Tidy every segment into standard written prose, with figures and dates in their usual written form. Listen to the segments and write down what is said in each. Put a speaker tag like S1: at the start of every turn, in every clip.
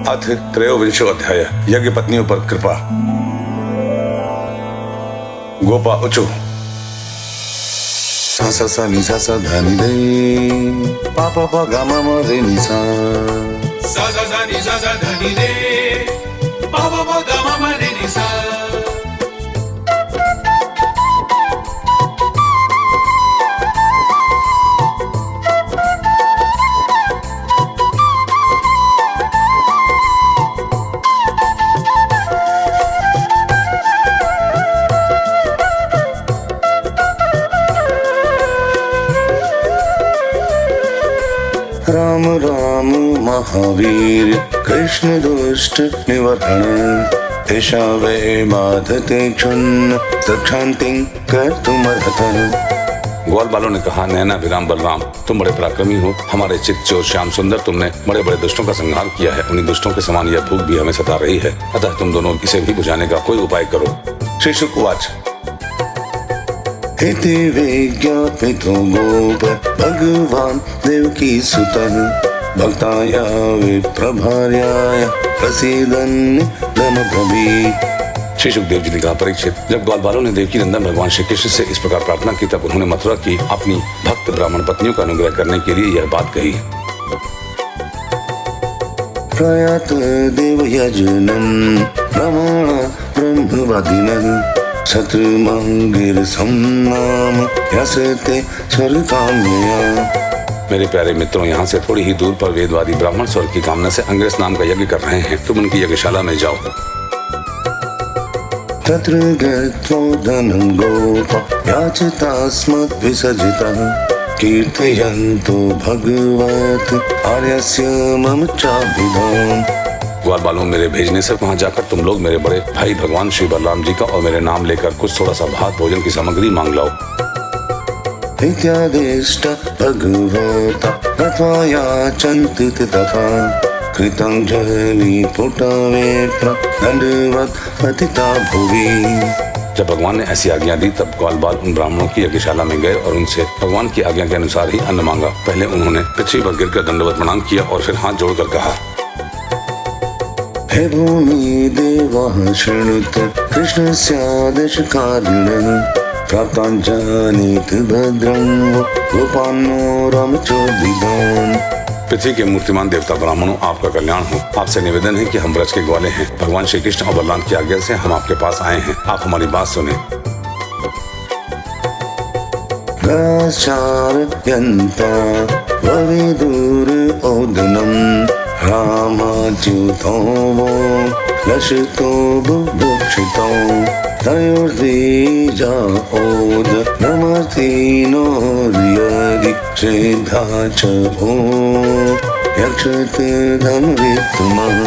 S1: अथ त्रयोविंशो अध्याय यज्ञ पत्नियों पर कृपा। गोपा उचु सा सा सा नि सा सा धा नि रे पा पा पा गा मा मा रे नि सा
S2: सा सा सा नि सा सा धा नि रे पा पा पा गा मा मा रे नि सा।
S1: राम राम महावीर कृष्ण दुष्ट निवर्तन ऐशा वे बाधते क्षुन्न सक्षांति कर तुम ग्वाल बालों ने कहा, नैना विराम बलराम, तुम बड़े पराक्रमी हो। हमारे चित्त चोर श्याम सुंदर, तुमने बड़े बड़े दुष्टों का संहार किया है। उन्हीं दुष्टों के समान यह भूख भी हमें सता रही है, अतः तुम दोनों इसे भी बुझाने का कोई उपाय करो। श्री शुकवाच इति विज्ञापितो गोप भगवान देवकी सुतः भक्ताया विप्रभार्याय प्रसीदन् ब्रह्मब्रवीत्। श्री सुखदेव जी ने कहा, परीक्षित, जब ग्वाल बालों ने देवकी नंदन भगवान श्री कृष्ण से इस प्रकार प्रार्थना की, तब उन्होंने मथुरा की अपनी भक्त ब्राह्मण पत्नियों का अनुग्रह करने के लिए यह बात कही। प्रयात देव यजनम ब्राह्मण ब्रह्मवादिनः शत्रुमंगिर सम्नाम यस्ते स्वर्गकाम्यया। मेरे प्यारे मित्रों, यहाँ से थोड़ी ही दूर पर वेदवादी ब्राह्मण स्वर्ग की कामना से अंग्रेस नाम का यज्ञ कर रहे हैं। तुम उनकी यज्ञशाला में जाओ। तत्र गत्वा धनं गोपा याचतास्मत् विसर्जितः कीर्तयन्तो भगवत् आर्यस्य मम चाभिधाम्। ग्वाल बालों, मेरे भेजने से वहाँ जाकर तुम लोग मेरे बड़े भाई भगवान श्री बलराम जी का और मेरे नाम लेकर कुछ थोड़ा सा भात भोजन की सामग्री मांग लाओ। इत्यादिष्ट भगवता तथा याचन्ति तथा कृताञ्जलि पुटवेप्र दण्डवत् पतिता भुवि। जब भगवान ने ऐसी आज्ञा दी, तब ग्वाल बाल उन ब्राह्मणों की यज्ञशाला में गए और उनसे भगवान की आज्ञा के अनुसार ही अन्न मांगा। पहले उन्होंने पृथ्वी पर गिरकर दंडवत प्रणाम किया और फिर हाथ जोड़कर कहा, हे भूमि देवः शृणुत कृष्णस्यादेशकारिणः प्राप्ताञ्जलित भद्रं गोपान्नो रामचोदितान्। पृथ्वी के मूर्तिमान देवता ब्राह्मणों, आपका कल्याण हो। आपसे निवेदन है कि हम ब्रज के ग्वाले हैं। भगवान श्री कृष्ण और बलराम की आज्ञा से हम आपके पास आए हैं। आप हमारी बात सुने। गाचारयन्ता वविदुर ओदनम् रामाच्युतो वो लसितो बुभुक्षितो तयोर्दीजा ओद नमर्तिनो यदि श्रद्धा च ओ यक्षते धनवित्तमः।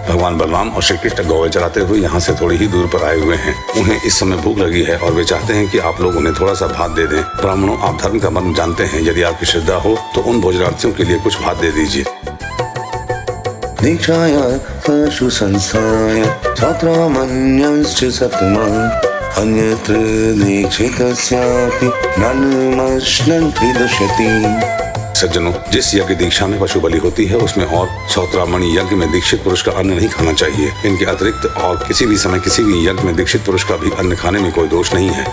S1: भगवान बलराम और श्री कृष्ण गौवे चराते हुए यहाँ से थोड़ी ही दूर पर आए हुए हैं। उन्हें इस समय भूख लगी है और वे चाहते हैं कि आप लोग उन्हें थोड़ा सा भात दे दें। ब्राह्मणों, आप धर्म का मर्म जानते हैं। यदि आपकी श्रद्धा हो तो उन भोजनार्थियों के लिए कुछ भात दे दीजिए। दीक्षाया पशु संस्थाय छात्रामन्यश्च सप्तमः अन्यत्र दीक्षितस्यापि नन्मश्नन्ति दृश्यति। सज्जनों, जिस यज्ञ दीक्षा में पशु बलि होती है, उसमें और सौत्रामणि यज्ञ में दीक्षित पुरुष का अन्न नहीं खाना चाहिए। इनके अतिरिक्त और किसी भी समय किसी भी यज्ञ में दीक्षित पुरुष का भी अन्न खाने में कोई दोष नहीं है।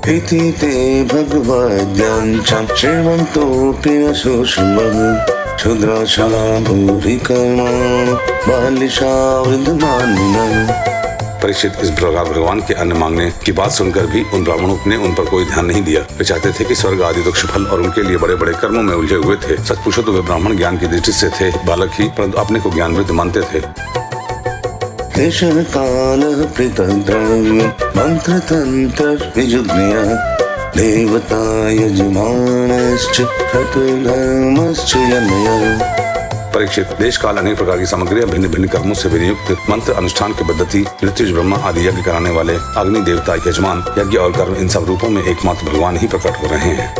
S1: इति ते भगवद्याञ्चं श्रीमन्तोऽपि न शोषवः क्षुद्राशा भूरि कर्माणि बालिशा वृद्धमानिनः। परीक्षित, इस प्रकार भगवान के अन्न मांगने की बात सुनकर भी उन ब्राह्मणों ने उन पर कोई ध्यान नहीं दिया। वे चाहते थे कि स्वर्ग आदि दुख फल और उनके लिए बड़े बड़े कर्मों में उलझे हुए थे। सच पूछो तो वे ब्राह्मण ज्ञान की दृष्टि से थे बालक ही, परंतु अपने को ज्ञानवृद्ध मानते थे। देश काल पृथग्द्रव्य मंत्र तंत्र विजुग्नयः देवता यजमानश्च धर्मश्च यनयः। परीक्षित, देश काल अनेक प्रकार की सामग्रियां भिन्न भिन्न कर्मों से विनियुक्त मंत्र अनुष्ठान की पद्धति मृत्युज ब्रह्मा आदि यज्ञ कराने वाले अग्नि देवता यजमान यज्ञ और कर्म, इन सब रूपों में एकमात्र भगवान ही प्रकट हो रहे हैं।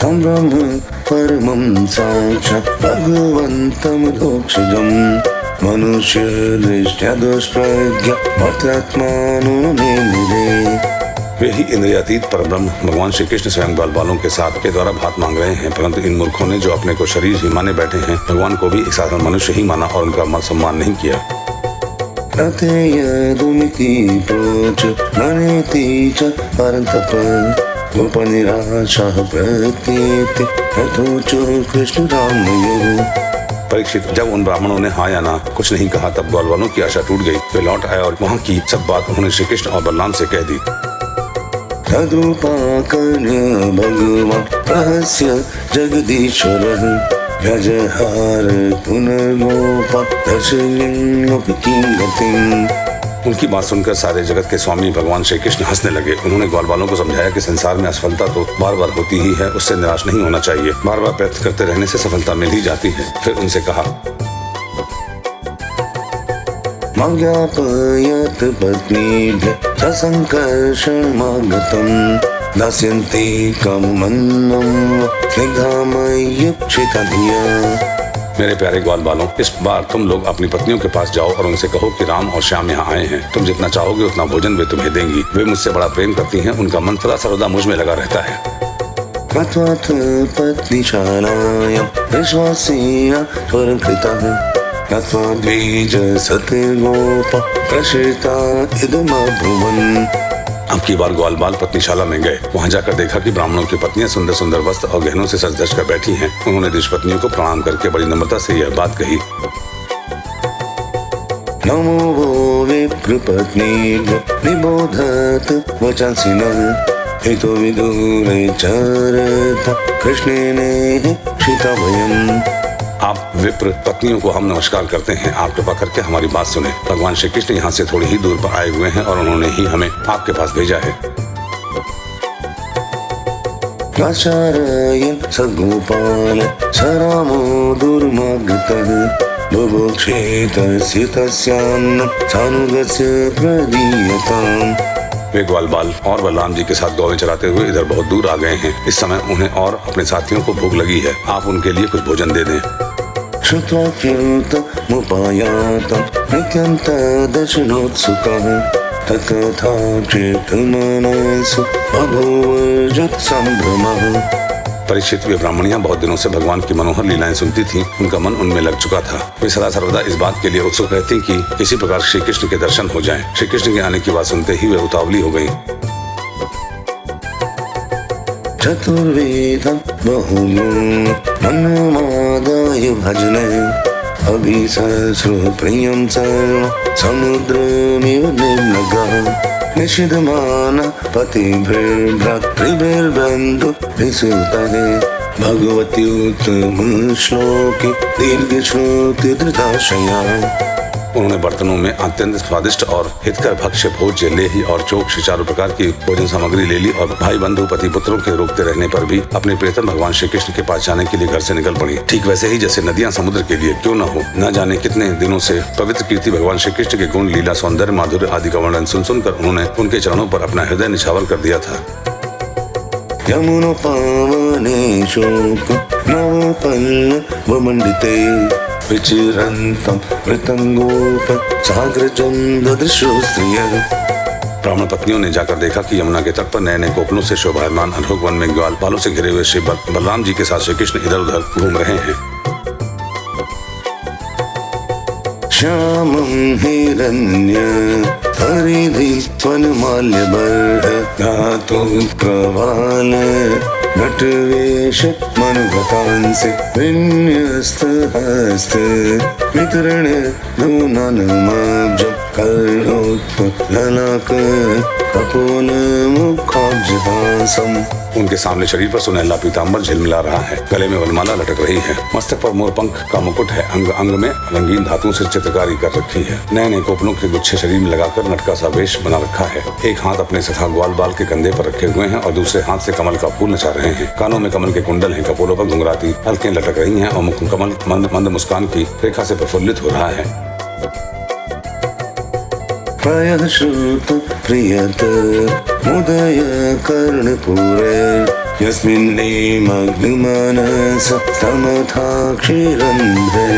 S1: तम ब्रह्म परमं साक्षात् भगवन्तं लोकजम् मनुष्य दृष्ट्या दुष्प्रज्ञा मतात्मानो मे निरे।
S3: वे ही इंद्रियातीत परब्रह्म भगवान श्री कृष्ण स्वयं ग्वाल बालों के साथ के द्वारा भात मांग रहे हैं, परंतु इन मूर्खों ने जो अपने को शरीर ही माने बैठे हैं, भगवान को भी एक साधारण मनुष्य ही माना और उनका सम्मान नहीं किया।
S1: कृष्ण राम।
S3: परीक्षित, जब उन ब्राह्मणों ने हाँ या ना कुछ नहीं कहा, तब ग्वाल वालों की आशा टूट गई। वे लौट आए और वहाँ की सब बात उन्होंने श्री कृष्ण और बलराम से कह दी।
S1: भगवान रहस्य जगदीश्वर व्याजहार पुनर्गोपा
S3: उनकी बात सुनकर सारे जगत के स्वामी भगवान श्री कृष्ण हंसने लगे। उन्होंने ग्वाल वालों को समझाया कि संसार में असफलता तो बार बार होती ही है, उससे निराश नहीं होना चाहिए। बार बार प्रयत्न करते रहने से सफलता मिल ही जाती है। फिर उनसे कहा,
S1: माज्ञापयत पत्नीभ्य ससंकर्षमागतम् दास्यन्ते काममन्नं स्निग्धामयुक्षिता धिया।
S3: मेरे प्यारे ग्वाल बालों, इस बार तुम लोग अपनी पत्नियों के पास जाओ और उनसे कहो कि राम और श्याम यहाँ आए हैं। तुम जितना चाहोगे उतना भोजन वे तुम्हें देंगी। वे मुझसे बड़ा प्रेम करती हैं, उनका मन सदा सर्वदा मुझ में लगा रहता है।
S1: पत्नीशालायां विश्वासेन त्वरकृतः द्विज सतिर्गोपा प्रश्रिता इदमब्रुवन्।
S3: अब की बार ग्वाल बाल पत्नीशाला में गए। वहाँ जाकर देखा कि ब्राह्मणों की पत्नियां सुंदर सुंदर वस्त्र और गहनों से सज धज कर बैठी हैं। उन्होंने दुष्पत्नियों को प्रणाम करके बड़ी नम्रता से यह बात कही।
S1: नमो वो विप्रपत्नीभ्यो निबोधत वचंसिनः हितो विदुरे चरत कृष्णेन क्षितभयम्।
S3: आप विप्र पत्नियों को हम नमस्कार करते हैं। आप कृपा करके हमारी बात सुने। भगवान श्री कृष्ण यहाँ से थोड़ी ही दूर पर आए हुए हैं और उन्होंने ही हमें आपके पास भेजा है।
S1: सगोपाल सरामो दुर्मार्गतः बुभुक्षेत सितस्यान्न सानुगस्य प्रदीयताम्।
S3: वे ग्वाल बाल और बलराम जी के साथ गौवें चराते हुए इधर बहुत दूर आ गए हैं। इस समय उन्हें और अपने साथियों को भूख लगी है। आप उनके लिए कुछ भोजन दे दें।
S1: श्रुत्वाच्युतमुपायातं नित्यन्तदर्शनोत्सुकः तत्कथा चेतमनसु बभूवर्जत संभ्रमः।
S3: परीक्षित, वे ब्राह्मणियां बहुत दिनों से भगवान की मनोहर लीलाएं सुनती थीं। उनका मन उनमें लग चुका था। वे सदा सर्वदा इस बात के लिए उत्सुक रहती कि किसी प्रकार श्री कृष्ण के दर्शन हो जाएं। श्री कृष्ण के आने की बात सुनते ही वे उतावली हो गईं।
S1: चतुर्वेदं बहुगुण मनमादाय भजने अभिसहस्र प्रियं सर्व समुद्रमिव निर्नगः निषिद्धमान पतिभिर्भ्रातृभिर्बन्धु विसुतः भगवती उत्तम श्लोके दीर्घ श्लोके धृताशया।
S3: उन्होंने बर्तनों में अत्यंत स्वादिष्ट और हितकर भक्ष्य भोज्य लेही और चोक्ष चारों प्रकार की भोजन सामग्री ले ली और भाई बंधु पति पुत्रों के रोकते रहने पर भी अपने प्रियतम भगवान श्री कृष्ण के पास जाने के लिए घर से निकल पड़ी। ठीक वैसे ही जैसे नदियां समुद्र के लिए क्यों न हो। न जाने कितने दिनों से पवित्र कीर्ति भगवान श्री कृष्ण के गुण लीला सौंदर्य माधुर्य आदि का वर्णन सुन सुनकर उन्होंने उनके चरणों पर अपना हृदय निछावर कर दिया था।
S1: यमुनोपावने शोक नवपल्लवमण्डिते विचिरन्तं मृतंगोप सागरजन्ददृशो स्त्रियः।
S3: ब्राह्मण पत्नियों ने जाकर देखा कि यमुना के तट पर नए नए कोपलों से शोभायमान अनोख वन में ग्वाल बालों से घिरे हुए श्री बलराम जी के साथ श्री कृष्ण इधर उधर घूम रहे हैं।
S1: श्यामं हिरण्य हरिधि वनमाल्यबर्ह धातु प्रवाल नटवेश मनुगतांसे विन्यस्तहस्त वितरण नूनमब्जं कर्णोत्पललक कपोल मुखाब्जहासम्।
S3: उनके सामने शरीर पर सुनहला पीताम्बर झिलमिला रहा है। गले में वनमाला लटक रही है। मस्तक पर मोरपंख का मुकुट है। अंग अंग में रंगीन धातुओं से चित्रकारी कर रखी है। नए नए कोपलों के गुच्छे शरीर में लगाकर नटका सा वेश बना रखा है। एक हाथ अपने सखा ग्वाल बाल के कंधे पर रखे हुए हैं और दूसरे हाथ से कमल का फूल नचा रहे हैं। कानों में कमल के कुंडल हैं। कपोलों पर घुंघराती हल्कें लटक रही हैं और मुख कमल मंद मुस्कान की रेखा से प्रफुल्लित हो रहा है।
S1: प्रायः श्रुत प्रियत मुदय कर्णपूरे यस्मिन् निमग्नमनस स्तमथा क्षीरन्ध्रे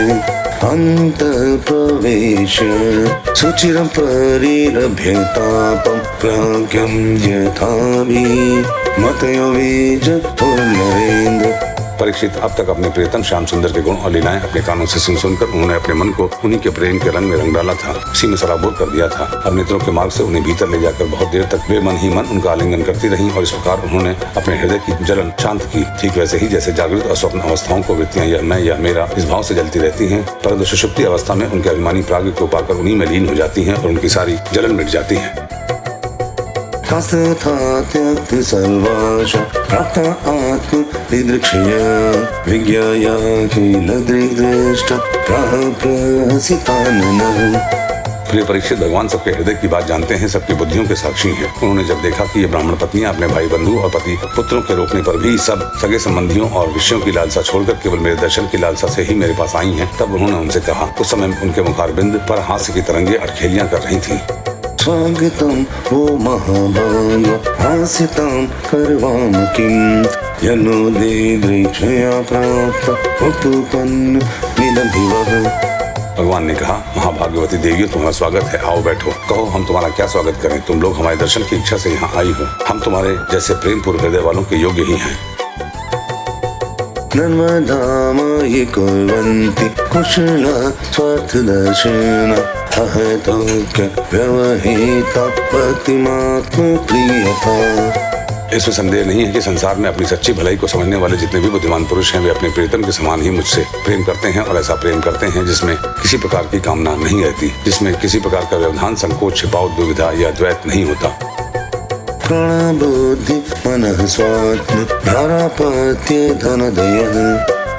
S1: अन्तःप्रवेश्य सुचिरं परिरभ्यतापं प्राज्ञं यथाभिमतयो बीजपुर्नरेन्द्र।
S3: परीक्षित अब तक अपने प्रियतम श्याम सुंदर के गुण और लीलाएं अपने कानों से सुन सुनकर उन्होंने अपने मन को उन्हीं के प्रेम के रंग में रंग डाला था, उसी में सराबोर कर दिया था। अब नेत्रों के मार्ग से उन्हें भीतर ले जाकर बहुत देर तक वे मन ही मन उनका आलिंगन करती रहीं और इस प्रकार उन्होंने अपने हृदय की जलन शांत की। ठीक वैसे ही जैसे जागृत और स्वप्न अवस्थाओं को वृत्तियां यह मैं या मेरा इस भाव से जलती रहती हैं, परंतु सुषुप्ति अवस्था में उनके अभिमानी प्राज्ञ को पाकर उन्हीं में लीन हो जाती हैं और उनकी सारी जलन मिट जाती है।
S1: हस्तथा त्यक्ति सर्वाशा प्राप्ता आत्म दिदृक्षया विज्ञायाखिल दृष्ट प्रहसिताननः।
S3: प्रिय परीक्षित, भगवान सबके हृदय की बात जानते हैं, सबकी बुद्धियों के साक्षी हैं। उन्होंने जब देखा कि ये ब्राह्मण पत्नियां अपने भाई बंधु और पति पुत्रों के रोकने पर भी सब सगे संबंधियों और विषयों की लालसा छोड़कर केवल मेरे दर्शन की लालसा से ही मेरे पास आई हैं, तब उन्होंने उनसे कहा। उस समय उनके मुखारबिंद पर हास्य की तरंगे अटखेलियां कर रही थी।
S1: स्वागतं वो महाभाग हासितां करवाम किं यनो दीदृक्षया प्राप्त उपपन्न विलम्बिवः।
S3: भगवान ने कहा, महाभाग्यवती देवियों, तुम्हारा स्वागत है, आओ बैठो। कहो हम तुम्हारा क्या स्वागत करें, तुम लोग हमारे दर्शन की इच्छा से यहाँ आई हो। हम तुम्हारे जैसे प्रेम पूर्ण हृदय वालों के योग्य ही हैं।
S1: नर्मदामयि कुर्वन्ति कुशला स्वार्थदर्शिना अहतोक्य व्यवहिता पतिमात्म प्रियता।
S3: इसमें संदेह नहीं है कि संसार में अपनी सच्ची भलाई को समझने वाले जितने भी बुद्धिमान पुरुष हैं, वे अपने प्रियतम के समान ही मुझसे प्रेम करते हैं और ऐसा प्रेम करते हैं जिसमें किसी प्रकार की कामना नहीं रहती, जिसमें किसी प्रकार का व्यवधान, संकोच, छिपाव, दुविधा या द्वैत नहीं होता।
S1: प्राण बुद्धि मनः स्वात्म धारापत्य धनदयः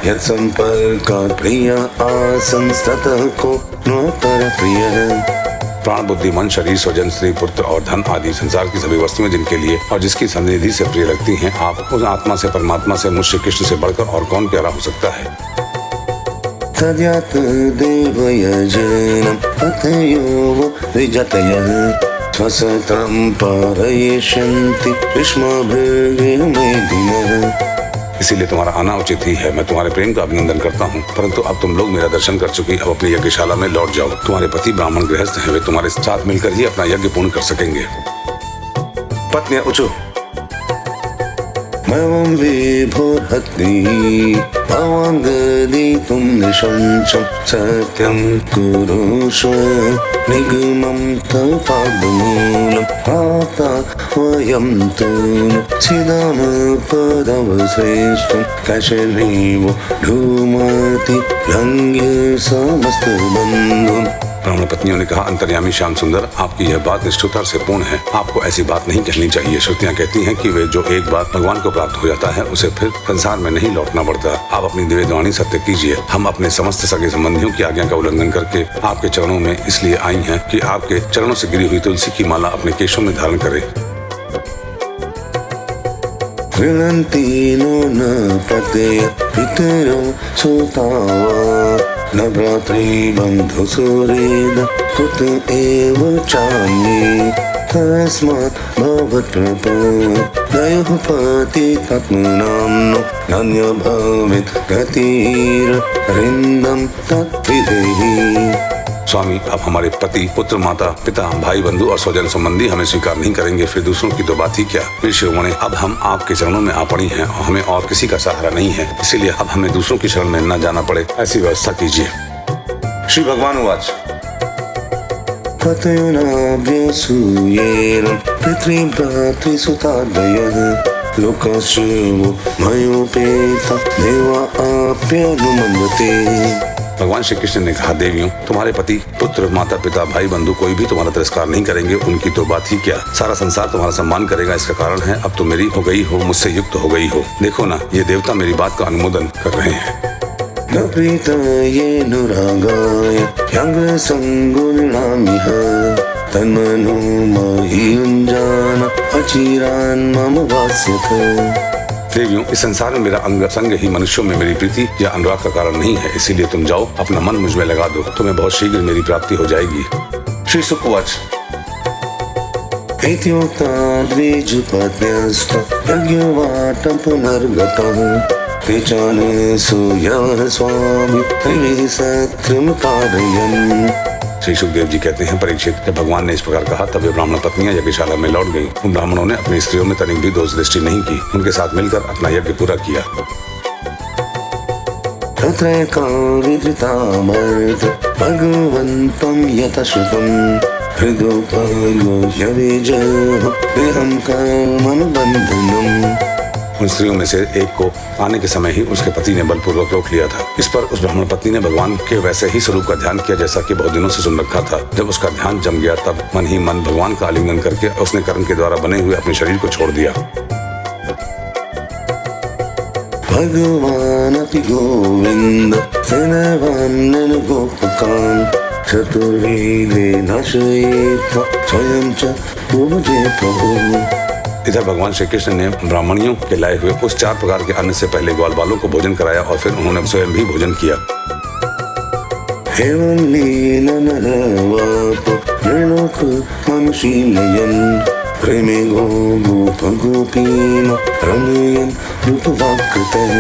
S1: यत्संपर्कात् प्रिया आसन् ततः को न परप्रियः।
S3: प्राण, बुद्धि, मन, शरीर, स्वजन, स्त्री, पुत्र और धन आदि संसार की सभी वस्तुएं जिनके लिए और जिसकी सन्निधि से प्रिय लगती हैं, आप उस आत्मा से, परमात्मा से, मुझ श्री कृष्ण से बढ़कर और कौन प्यारा हो सकता है।
S1: तद्यात देवयजनम् अतयो विजतयः स्वसत्रं पारयिष्यन्ति ग्रीष्माभिर्मेदिनः।
S3: इसीलिए तुम्हारा आना उचित ही है। मैं तुम्हारे प्रेम का अभिनंदन करता हूँ, परंतु अब तुम लोग मेरा दर्शन कर चुकी, अब अपनी यज्ञशाला में लौट जाओ। तुम्हारे पति ब्राह्मण गृहस्थ हैं, वे तुम्हारे साथ मिलकर ही अपना यज्ञ पूर्ण कर सकेंगे।
S1: पत्नियां उचो मम विभोर्हति भवाङ्गदितुं निशंसं सत्यं कुरुष्व निगमं तव पादमूलं प्राप्ता वयं तु सिदाम पदवश्रेष्ठं कैशरीवो धूमति लङ्घ्य समस्तबन्धुम्।
S3: ब्राह्मण पत्नियों ने कहा, अंतर्यामी श्याम सुंदर, आपकी यह बात निष्ठुरता से पूर्ण है। आपको ऐसी बात नहीं कहनी चाहिए। श्रुतियां कहती हैं कि वे जो एक बार भगवान को प्राप्त हो जाता है, उसे फिर संसार में नहीं लौटना पड़ता। आप अपनी दिव्यवाणी सत्य कीजिए। हम अपने समस्त सगे संबंधियों की आज्ञा का उल्लंघन करके आपके चरणों में इसलिए आई हैं कि आपके चरणों से गिरी हुई तुलसी की माला अपने केशों में धारण करें।
S1: नो न पतेय पितरो सुतावा न भ्रातृबन्धुसुहृद कुत एव चान्ये तस्मात् भवत्प्रपदयोः पतितात्मनाम्नो नान्य भवेत् गतिर्हृन्दं तद्विधेहि।
S3: स्वामी, अब हमारे पति, पुत्र, माता, पिता, भाई, बंधु और स्वजन संबंधी हमें स्वीकार नहीं करेंगे, फिर दूसरों की तो बात ही क्या। वीर शिरोमणि, अब हम आपके चरणों में आ पड़ी हैं और हमें और किसी का सहारा नहीं है, इसीलिए अब हमें दूसरों की शरण में न जाना पड़े, ऐसी व्यवस्था कीजिए। श्री भगवान उवाच।
S1: पतयोनाभ्यसूयेन पितृभ्रातृसुतादयः लोकश्रेवो मयोपेता देवा आप्यनुमन्वते।
S3: भगवान श्री कृष्ण ने कहा, देवियों, तुम्हारे पति, पुत्र, माता, पिता, भाई, बंधु कोई भी तुम्हारा तिरस्कार नहीं करेंगे, उनकी तो बात ही क्या। सारा संसार तुम्हारा सम्मान करेगा। इसका कारण है अब तुम मेरी हो गई हो, मुझसे युक्त हो गई हो। देखो ना, ये देवता मेरी बात का अनुमोदन कर रहे हैं।
S1: न प्रीतयेऽनुरागाय ह्यङ्गसङ्गुर्णामिह तन्मनो महीयुञ्जान अचिरान् मम वास्यथ।
S3: देवियों, इस संसार में मेरा अंग संग ही मनुष्यों में मेरी प्रीति या अनुराग का कारण नहीं है, इसीलिए तुम जाओ, अपना मन मुझ में लगा दो, तुम्हें बहुत शीघ्र मेरी प्राप्ति हो जाएगी। श्री शुक उवाच। इत्युक्ता द्विजुपत्न्यस्त यज्ञवाटं पुनर्गतः
S1: तेचान सूर्य स्वामी त्रिविधि सत्रम कारयन्।
S3: श्री सुखदेव जी कहते हैं, परीक्षित, जब भगवान ने इस प्रकार कहा तब वे ब्राह्मण पत्नियां यज्ञशाला में लौट गईं। उन ब्राह्मणों ने अपनी स्त्रियों में तनिक भी दोष दृष्टि नहीं की, उनके साथ मिलकर अपना यज्ञ पूरा किया।
S1: भगवन्तं यथाश्रुतं
S3: उन स्त्रियों में से एक को आने के समय ही उसके पति ने बलपूर्वक रोक लिया था। इस पर उस ब्राह्मण पत्नी ने भगवान के वैसे ही स्वरूप का ध्यान किया जैसा कि बहुत दिनों से सुन रखा था। जब उसका ध्यान जम गया तब मन ही मन भगवान का आलिंगन करके उसने कर्म के द्वारा बने हुए अपने शरीर को छोड़ दिया।
S1: भगवान अपि गोविंद सेनवान्नन गोपकान् चतुर्वेदे नाशयित्वा स्वयं च उपजे प्रभु।
S3: इधर भगवान श्री कृष्ण ने ब्राह्मणियों के लाए हुए उस 4 प्रकार के अन्न से पहले ग्वाल बालों को भोजन कराया और फिर उन्होंने स्वयं भी भोजन किया।
S1: एवं लीलन नरवाप नृलोक मनुशीलयन् प्रेमे गोप गोपीन रमयन् रूपवाकृतः।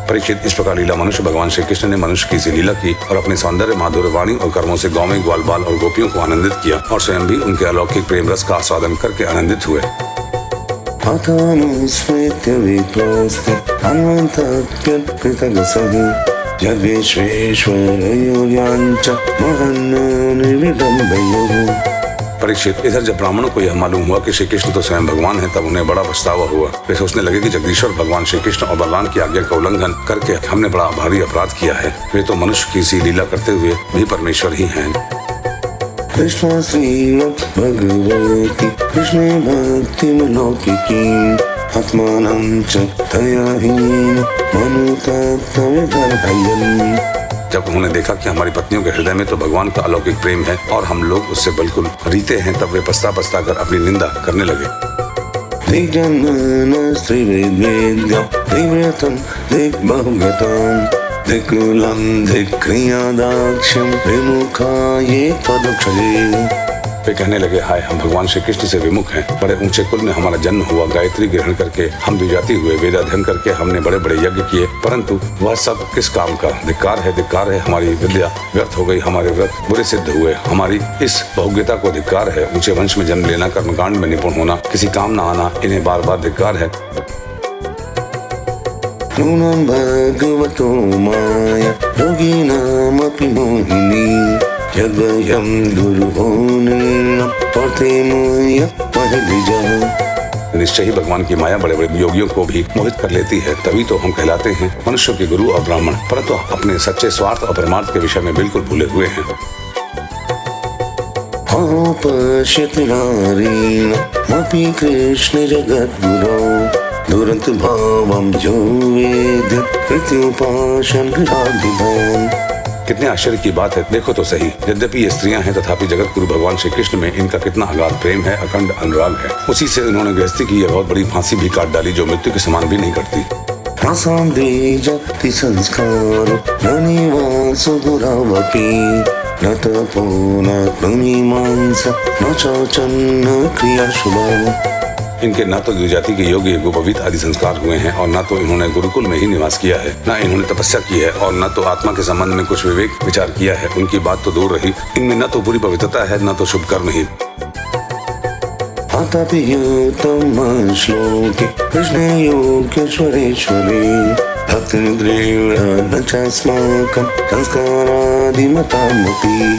S3: परीक्षित, इस प्रकार लीला मनुष्य भगवान श्री कृष्ण ने मनुष्य की सी लीला की और अपने सौंदर्य, माधुर्य वाणी और कर्मों से गाँव में ग्वाल बाल और गोपियों को आनंदित किया और स्वयं भी उनके अलौकिक प्रेम रस का आस्वादन करके आनंदित हुए।
S1: अथानुस्मृत्य विप्रोस्ते अन्वन्तप्यकृतगसः यद्विश्वेश्वरयोर्याञ्च महन्निर्विडम्बयोः।
S3: परीक्षित, इधर जब ब्राह्मणों को यह मालूम हुआ कि श्री कृष्ण तो स्वयं भगवान है तब उन्हें बड़ा पछतावा हुआ। वे सोचने लगे कि जगदीश्वर भगवान श्री कृष्ण और बलराम की आज्ञा का उल्लंघन करके हमने बड़ा भारी अपराध किया है। वे तो मनुष्य की सी लीला करते हुए भी परमेश्वर ही हैं।
S1: कृष्ण श्रीमद् भगवती कृष्णे भक्तिमलौकिकी आत्मानं च तया हीन मनुतत्त्वविदर्भयन्।
S3: जब उन्होंने देखा कि हमारी पत्नियों के हृदय में तो भगवान का अलौकिक प्रेम है और हम लोग उससे बिल्कुल रीते हैं, तब वे पछता कर अपनी निंदा करने लगे।
S1: दिग्जन्मन श्रीवेद्यं दिव्रतं दिग्बहुगतं दिक्कुलं दिक्क्रियादाक्ष्यं विमुखाये त्वदक्षये।
S3: वे कहने लगे, हाय, हम भगवान श्री कृष्ण से विमुख हैं। बड़े ऊंचे कुल में हमारा जन्म हुआ, गायत्री ग्रहण करके हम द्विजाति हुए, वेदाध्ययन करके हमने बड़े बड़े यज्ञ किए, परंतु वह सब किस काम का? धिक्कार है, हमारी विद्या व्यर्थ हो गई, हमारे व्रत बुरे सिद्ध हुए, हमारी इस बहुज्ञता को धिक्कार है। ऊंचे वंश में जन्म लेना, कर्मकांड में निपुण होना, किसी काम न आना, इन्हें बार बार धिक्कार है।
S1: नूनं भगवतो माया योगिनामपि मोहिनी यद्वयं दुर्गुणेन पतेमय महद्विजः।
S3: निश्चय ही भगवान की माया बड़े बड़े योगियों को भी मोहित कर लेती है, तभी तो हम कहलाते हैं मनुष्यों के गुरु और ब्राह्मण, परंतु अपने सच्चे स्वार्थ और परमार्थ के विषय में बिल्कुल भूले हुए हैं।
S1: पश्यति नारीणमपि कृष्ण जगद्गुरौ दुरन्त भावं यो वेद प्रत्युपासन्।
S3: कितने आश्चर्य की बात है, देखो तो सही। यद्यपि ये स्त्रियां हैं तथापि जगत गुरु भगवान श्री कृष्ण में इनका कितना अगाध प्रेम है, अखंड अनुराग है। उसी से इन्होंने गृहस्थी की यह बहुत बड़ी फांसी भी काट डाली जो मृत्यु के समान भी नहीं करती।
S1: संस्कार निवासो दुरावपि न तपो न मीमांसा न चौचन्न क्रिया शुभा।
S3: इनके न तो द्विजाति के योग्य गोपवीत आदि संस्कार हुए हैं और न तो इन्होंने गुरुकुल में ही निवास किया है, न इन्होंने तपस्या की है और न तो आत्मा के संबंध में कुछ विवेक विचार किया है। उनकी बात तो दूर रही, इनमें न तो पूरी पवित्रता है, न तो शुभ कर्म ही।
S1: श्लोके कृष्णे योगेश्वरेश्वरे भक्तिर्दृढ़ चास्माकं संस्कारादिमतामपि।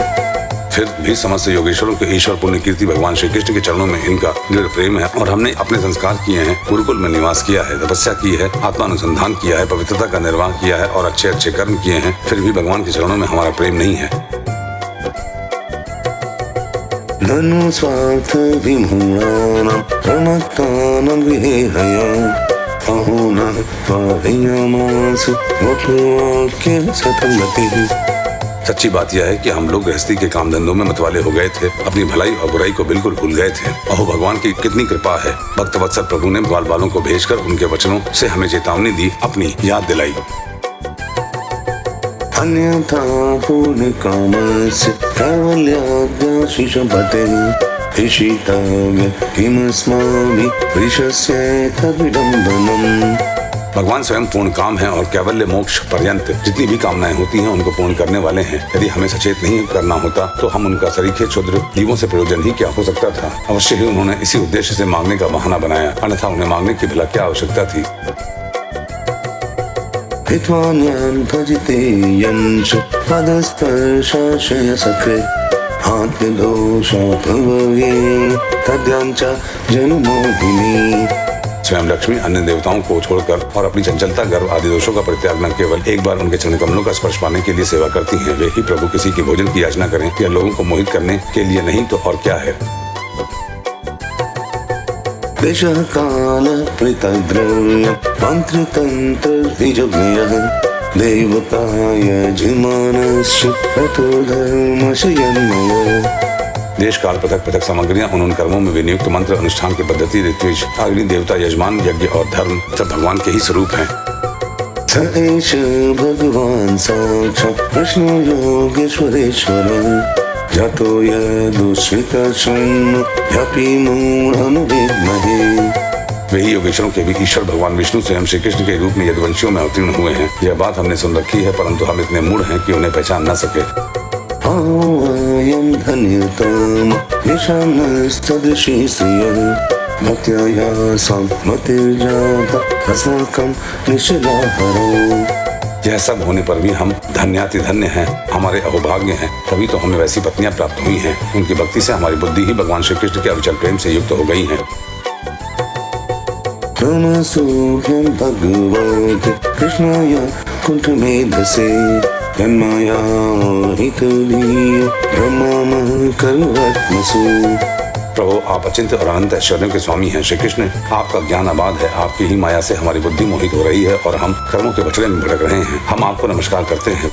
S3: फिर भी समस्त योगेश्वरों के ईश्वर पुण्य कीर्ति भगवान श्री कृष्ण के चरणों में इनका दृढ़ प्रेम है और हमने अपने संस्कार किए हैं, गुरुकुल में निवास किया है, तपस्या की है, आत्मानुसंधान किया है, पवित्रता का निर्वाह किया है और अच्छे अच्छे कर्म किए हैं, फिर भी भगवान के चरणों में हमारा प्रेम नहीं है।
S1: ननु स्वार्थ विमूढानां प्रमत्तानां विहेहयाम् अहो न त्वायमासु वपुवाक्यं सतमतिः।
S3: सच्ची बात यह है कि हम लोग गृहस्थी के काम धंधों में मतवाले हो गए थे, अपनी भलाई और बुराई को बिल्कुल भूल गए थे। अहो, भगवान की कितनी कृपा है। भक्त वत्सल प्रभु ने ग्वाल बालों को भेजकर उनके वचनों से हमें चेतावनी दी, अपनी याद दिलाई।
S1: अन्यथा पूर्ण कामस्य कैवल्याद्याशिषपतेः ईशितव्य किमस्माभिः वृषस्य तद्विडम्बनम्।
S3: भगवान स्वयं पूर्ण काम है और कैवल्य मोक्ष पर्यंत जितनी भी कामनाएं होती हैं उनको पूर्ण करने वाले हैं। यदि हमें सचेत नहीं करना होता तो हम उनका सरीखे क्षुद्र जीवों से प्रयोजन ही क्या हो सकता था। अवश्य ही उन्होंने इसी उद्देश्य से मांगने का बहाना बनाया, अन्यथा उन्हें मांगने की भला क्या आवश्यकता थी।
S1: हित्वान्यान् भजते यंश पदस्पर्शाशय सखे आत्मदोषापवर्गे तद्यांच जन्मोहिनी।
S3: स्वयं लक्ष्मी अन्य देवताओं को छोड़कर और अपनी चंचलता, गर्व आदि दोषों का परित्याग न केवल एक बार उनके चरण कमलों का स्पर्श पाने के लिए सेवा करती हैं, वे ही प्रभु किसी के भोजन की याचना करें या लोगों को मोहित करने के लिए नहीं तो और क्या है।
S1: देश काल प्रीतद्रव्य मंत्र तंत्र द्विजज्ञयः देवता यजमानश्च ततो धर्मशयन्मयो।
S3: देश काल पृथक पृथक सामग्रियां उन कर्मों में विनियुक्त मंत्र, अनुष्ठान की पद्धति, ऋत्विज, अग्नि देवता, यजमान, यज्ञ और धर्म सब भगवान के ही स्वरूप हैं।
S1: स एष भगवान साक्षात् विष्णु योगेश्वरेश्वर जातो यदुश्रितशृण्व व्यापी मूढमनुविद्महे।
S3: वही योगेश्वरों के भी ईश्वर भगवान विष्णु स्वयं श्री कृष्ण के रूप में यदुवंशियों में अवतीर्ण हुए हैं। यह बात हमने सुन रखी है, परंतु हम इतने मूढ़ हैं कि उन्हें पहचान न सके।
S1: आयं धन्यतम निशानस्तदृशी श्रियः भक्त्या सम्मतिर्जाता अस्माकं निश्चलाहरो।
S3: यह सब होने पर भी हम धन्याति धन्य हैं, हमारे अहोभाग्य हैं, तभी तो हमें वैसी पत्नियां प्राप्त हुई हैं। उनकी भक्ति से हमारी बुद्धि ही भगवान श्री कृष्ण के अविचल प्रेम से युक्त हो गई है।
S1: नमस्तुभ्यं भगवते कृष्णाय कुण्ठमेधसे तन्माया मोहितुलीय ब्रह्मामः कर्मवत्मसु।
S3: प्रभु, आप अचिंत्य और अनंत ऐश्वर्यों के स्वामी हैं। श्री कृष्ण, आपका ज्ञान अबाध है, आपकी ही माया से हमारी बुद्धि मोहित हो रही है और हम कर्मों के बछड़े में भटक रहे हैं। हम आपको नमस्कार करते हैं।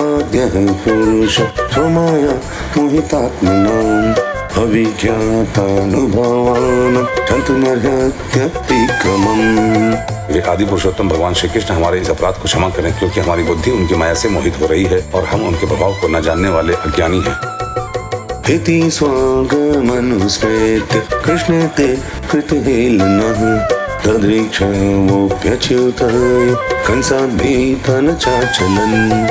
S1: आद्यः पुरुष त्वमाया मोहितात्मनाम् अविज्ञातानुभवान् क्षन्तुमर्हत्यतिक्रमम्।
S3: वे आदि पुरुषोत्तम भगवान श्री कृष्ण हमारे इस अपराध को क्षमा करें, क्योंकि हमारी बुद्धि उनकी माया से मोहित हो रही है और हम उनके प्रभाव को न जानने वाले अज्ञानी हैं।
S1: इति स्वागमनुस्मृत्य कृष्णे ते कृतहेलनः तद्रीक्षवोऽप्यच्युताय कंसाद्भीता न चाचलन्।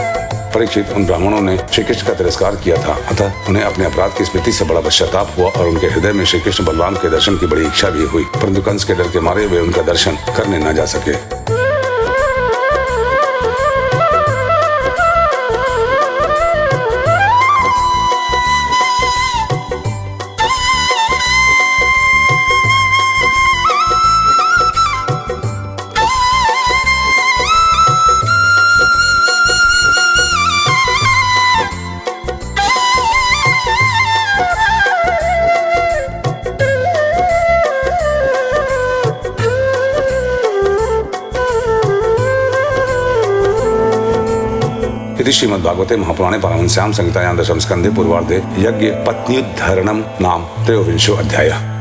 S3: परीक्षित, उन ब्राह्मणों ने श्री कृष्ण का तिरस्कार किया था, अतः उन्हें अपने अपराध की स्मृति से बड़ा पश्चाताप हुआ और उनके हृदय में श्री कृष्ण बलराम के दर्शन की बड़ी इच्छा भी हुई, परंतु कंस के डर के मारे वे उनका दर्शन करने न जा सके। इति श्रीमद्भागवते महापुराणे पारमहंस्यां संहितायां दशम स्कंधे पूर्वार्धे यज्ञ पत्न्युद्धरणम नाम त्रयोविंशो अध्यायः।